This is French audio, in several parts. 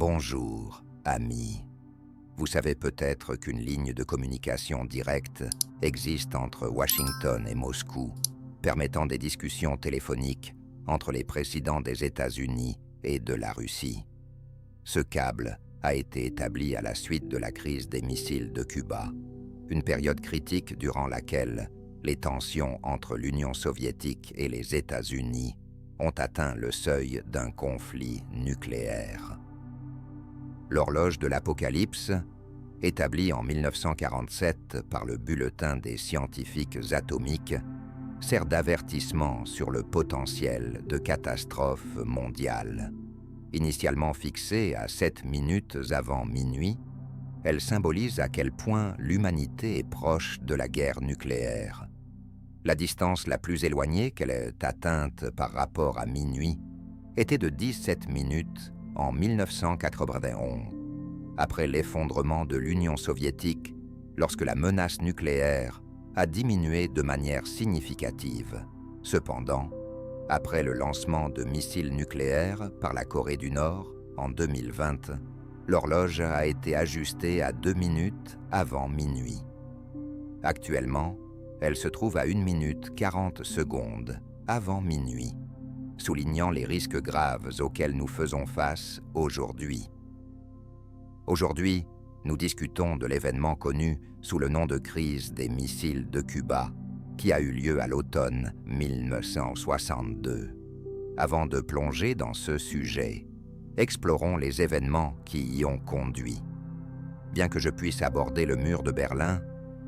Bonjour, amis. Vous savez peut-être qu'une ligne de communication directe existe entre Washington et Moscou, permettant des discussions téléphoniques entre les présidents des États-Unis et de la Russie. Ce câble a été établi à la suite de la crise des missiles de Cuba, une période critique durant laquelle les tensions entre l'Union soviétique et les États-Unis ont atteint le seuil d'un conflit nucléaire. L'horloge de l'Apocalypse, établie en 1947 par le Bulletin des scientifiques atomiques, sert d'avertissement sur le potentiel de catastrophe mondiale. Initialement fixée à 7 minutes avant minuit, elle symbolise à quel point l'humanité est proche de la guerre nucléaire. La distance la plus éloignée qu'elle ait atteinte par rapport à minuit était de 17 minutes en 1991, après l'effondrement de l'Union soviétique lorsque la menace nucléaire a diminué de manière significative. Cependant, après le lancement de missiles nucléaires par la Corée du Nord en 2020, l'horloge a été ajustée à 2 minutes avant minuit. Actuellement, elle se trouve à 1 minute 40 secondes avant minuit, soulignant les risques graves auxquels nous faisons face aujourd'hui. Aujourd'hui, nous discutons de l'événement connu sous le nom de crise des missiles de Cuba, qui a eu lieu à l'automne 1962. Avant de plonger dans ce sujet, explorons les événements qui y ont conduit. Bien que je puisse aborder le mur de Berlin,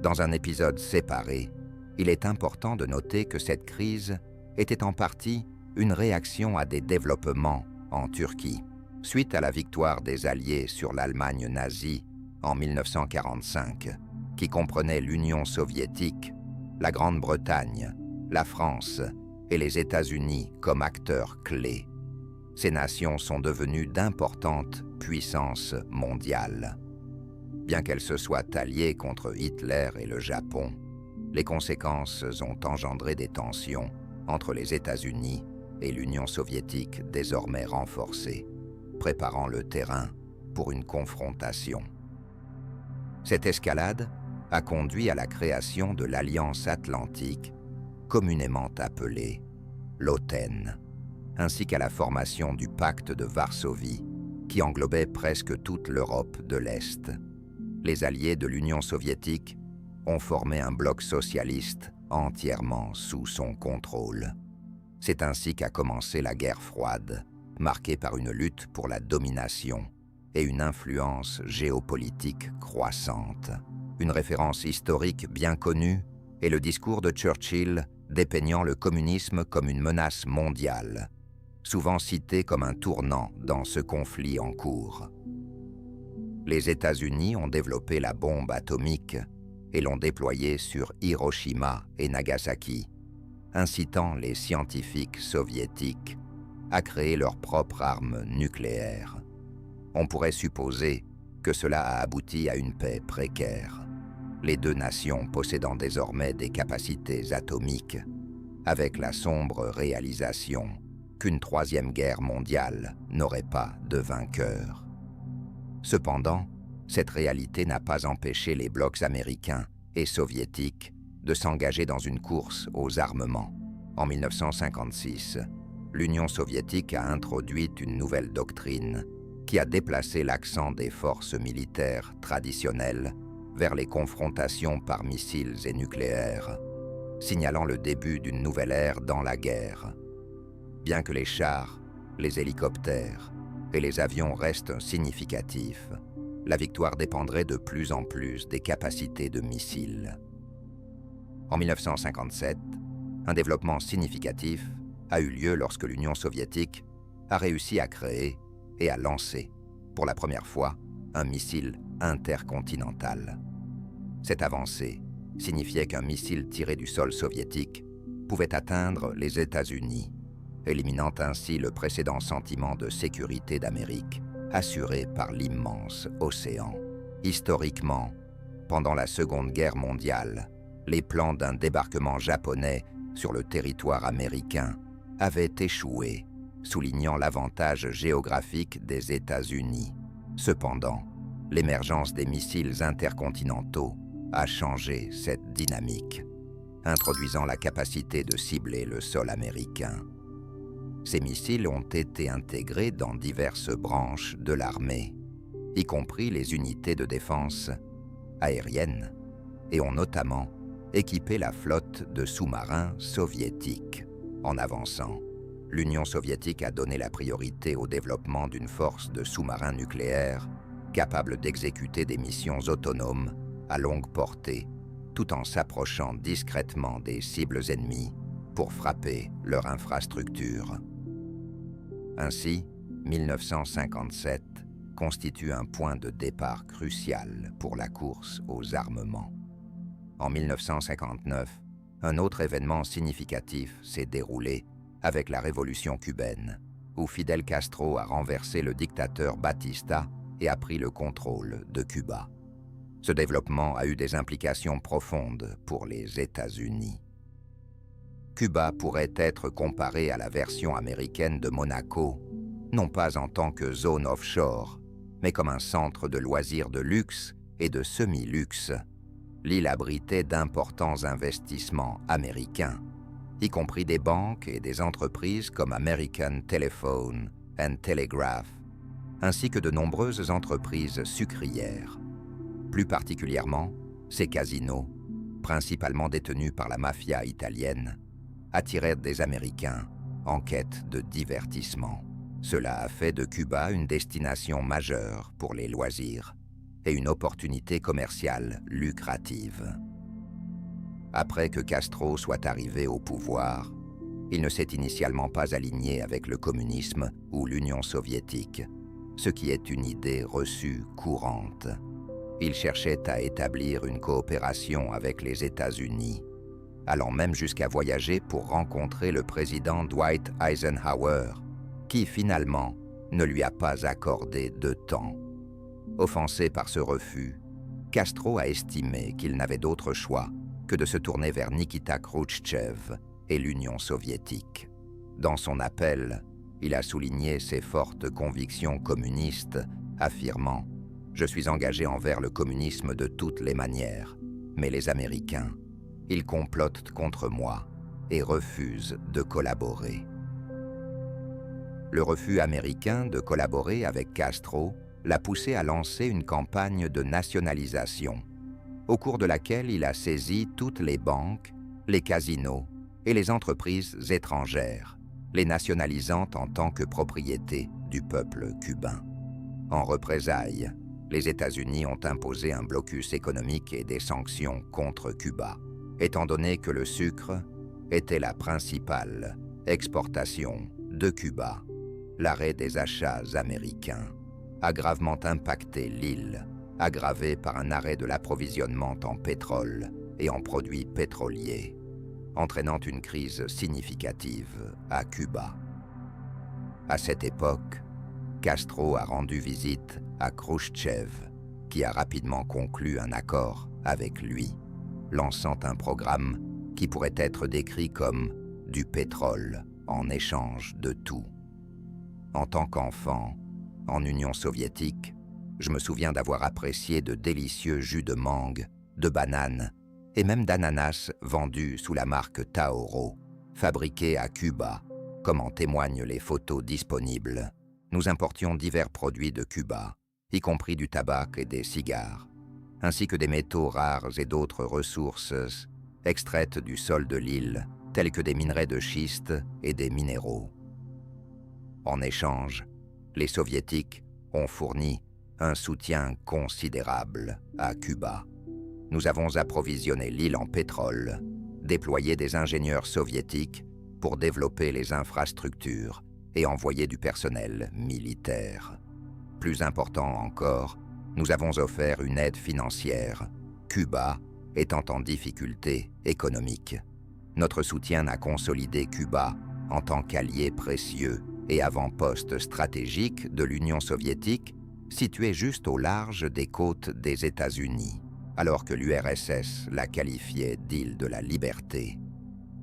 dans un épisode séparé, il est important de noter que cette crise était en partie une réaction à des développements en Turquie, suite à la victoire des Alliés sur l'Allemagne nazie en 1945, qui comprenait l'Union soviétique, la Grande-Bretagne, la France et les États-Unis comme acteurs clés. Ces nations sont devenues d'importantes puissances mondiales. Bien qu'elles se soient alliées contre Hitler et le Japon, les conséquences ont engendré des tensions entre les États-Unis et l'Union soviétique désormais renforcée, préparant le terrain pour une confrontation. Cette escalade a conduit à la création de l'Alliance Atlantique, communément appelée l'OTAN, ainsi qu'à la formation du Pacte de Varsovie, qui englobait presque toute l'Europe de l'Est. Les alliés de l'Union soviétique ont formé un bloc socialiste entièrement sous son contrôle. C'est ainsi qu'a commencé la guerre froide, marquée par une lutte pour la domination et une influence géopolitique croissante. Une référence historique bien connue est le discours de Churchill dépeignant le communisme comme une menace mondiale, souvent cité comme un tournant dans ce conflit en cours. Les États-Unis ont développé la bombe atomique et l'ont déployée sur Hiroshima et Nagasaki, incitant les scientifiques soviétiques à créer leur propre arme nucléaire. On pourrait supposer que cela a abouti à une paix précaire, les deux nations possédant désormais des capacités atomiques, avec la sombre réalisation qu'une troisième guerre mondiale n'aurait pas de vainqueur. Cependant, cette réalité n'a pas empêché les blocs américains et soviétiques de s'engager dans une course aux armements. En 1956, l'Union soviétique a introduit une nouvelle doctrine qui a déplacé l'accent des forces militaires traditionnelles vers les confrontations par missiles et nucléaires, signalant le début d'une nouvelle ère dans la guerre. Bien que les chars, les hélicoptères et les avions restent significatifs, la victoire dépendrait de plus en plus des capacités de missiles. En 1957, un développement significatif a eu lieu lorsque l'Union soviétique a réussi à créer et à lancer, pour la première fois, un missile intercontinental. Cette avancée signifiait qu'un missile tiré du sol soviétique pouvait atteindre les États-Unis, éliminant ainsi le précédent sentiment de sécurité d'Amérique, assuré par l'immense océan. Historiquement, pendant la Seconde Guerre mondiale, les plans d'un débarquement japonais sur le territoire américain avaient échoué, soulignant l'avantage géographique des États-Unis. Cependant, l'émergence des missiles intercontinentaux a changé cette dynamique, introduisant la capacité de cibler le sol américain. Ces missiles ont été intégrés dans diverses branches de l'armée, y compris les unités de défense aérienne, et ont notamment équipé la flotte de sous-marins soviétiques. En avançant, l'Union soviétique a donné la priorité au développement d'une force de sous-marins nucléaires capable d'exécuter des missions autonomes à longue portée, tout en s'approchant discrètement des cibles ennemies pour frapper leur infrastructure. Ainsi, 1957 constitue un point de départ crucial pour la course aux armements. En 1959, un autre événement significatif s'est déroulé avec la révolution cubaine, où Fidel Castro a renversé le dictateur Batista et a pris le contrôle de Cuba. Ce développement a eu des implications profondes pour les États-Unis. Cuba pourrait être comparé à la version américaine de Monaco, non pas en tant que zone offshore, mais comme un centre de loisirs de luxe et de semi-luxe. L'île abritait d'importants investissements américains, y compris des banques et des entreprises comme American Telephone and Telegraph, ainsi que de nombreuses entreprises sucrières. Plus particulièrement, ces casinos, principalement détenus par la mafia italienne, attiraient des Américains en quête de divertissement. Cela a fait de Cuba une destination majeure pour les loisirs et une opportunité commerciale lucrative. Après que Castro soit arrivé au pouvoir, il ne s'est initialement pas aligné avec le communisme ou l'Union soviétique, ce qui est une idée reçue courante. Il cherchait à établir une coopération avec les États-Unis, allant même jusqu'à voyager pour rencontrer le président Dwight Eisenhower, qui finalement ne lui a pas accordé de temps. Offensé par ce refus, Castro a estimé qu'il n'avait d'autre choix que de se tourner vers Nikita Khrouchtchev et l'Union soviétique. Dans son appel, il a souligné ses fortes convictions communistes, affirmant « Je suis engagé envers le communisme de toutes les manières, mais les Américains, ils complotent contre moi et refusent de collaborer. » Le refus américain de collaborer avec Castro l'a poussé à lancer une campagne de nationalisation, au cours de laquelle il a saisi toutes les banques, les casinos et les entreprises étrangères, les nationalisant en tant que propriété du peuple cubain. En représailles, les États-Unis ont imposé un blocus économique et des sanctions contre Cuba, étant donné que le sucre était la principale exportation de Cuba. L'arrêt des achats américains a gravement impacté l'île, aggravée par un arrêt de l'approvisionnement en pétrole et en produits pétroliers, entraînant une crise significative à Cuba. À cette époque, Castro a rendu visite à Khrouchtchev, qui a rapidement conclu un accord avec lui, lançant un programme qui pourrait être décrit comme du pétrole en échange de tout. En tant qu'enfant, en Union soviétique, je me souviens d'avoir apprécié de délicieux jus de mangue, de bananes et même d'ananas vendus sous la marque Taoro, fabriqués à Cuba, comme en témoignent les photos disponibles. Nous importions divers produits de Cuba, y compris du tabac et des cigares, ainsi que des métaux rares et d'autres ressources extraites du sol de l'île, tels que des minerais de schiste et des minéraux. En échange, les Soviétiques ont fourni un soutien considérable à Cuba. Nous avons approvisionné l'île en pétrole, déployé des ingénieurs soviétiques pour développer les infrastructures et envoyer du personnel militaire. Plus important encore, nous avons offert une aide financière, Cuba étant en difficulté économique. Notre soutien a consolidé Cuba en tant qu'allié précieux et avant-poste stratégique de l'Union soviétique, situé juste au large des côtes des États-Unis, alors que l'URSS la qualifiait d'île de la liberté.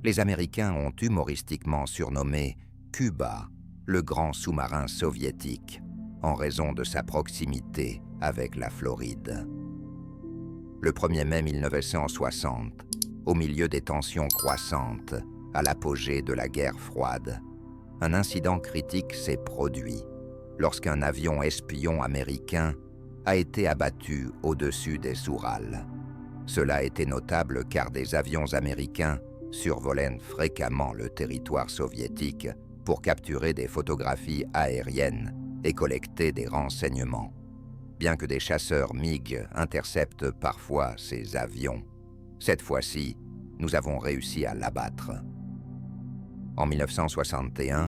Les Américains ont humoristiquement surnommé Cuba le grand sous-marin soviétique, en raison de sa proximité avec la Floride. Le 1er mai 1960, au milieu des tensions croissantes, à l'apogée de la guerre froide, un incident critique s'est produit lorsqu'un avion espion américain a été abattu au-dessus des Urals. Cela était notable car des avions américains survolaient fréquemment le territoire soviétique pour capturer des photographies aériennes et collecter des renseignements. Bien que des chasseurs MiG interceptent parfois ces avions, cette fois-ci, nous avons réussi à l'abattre. En 1961,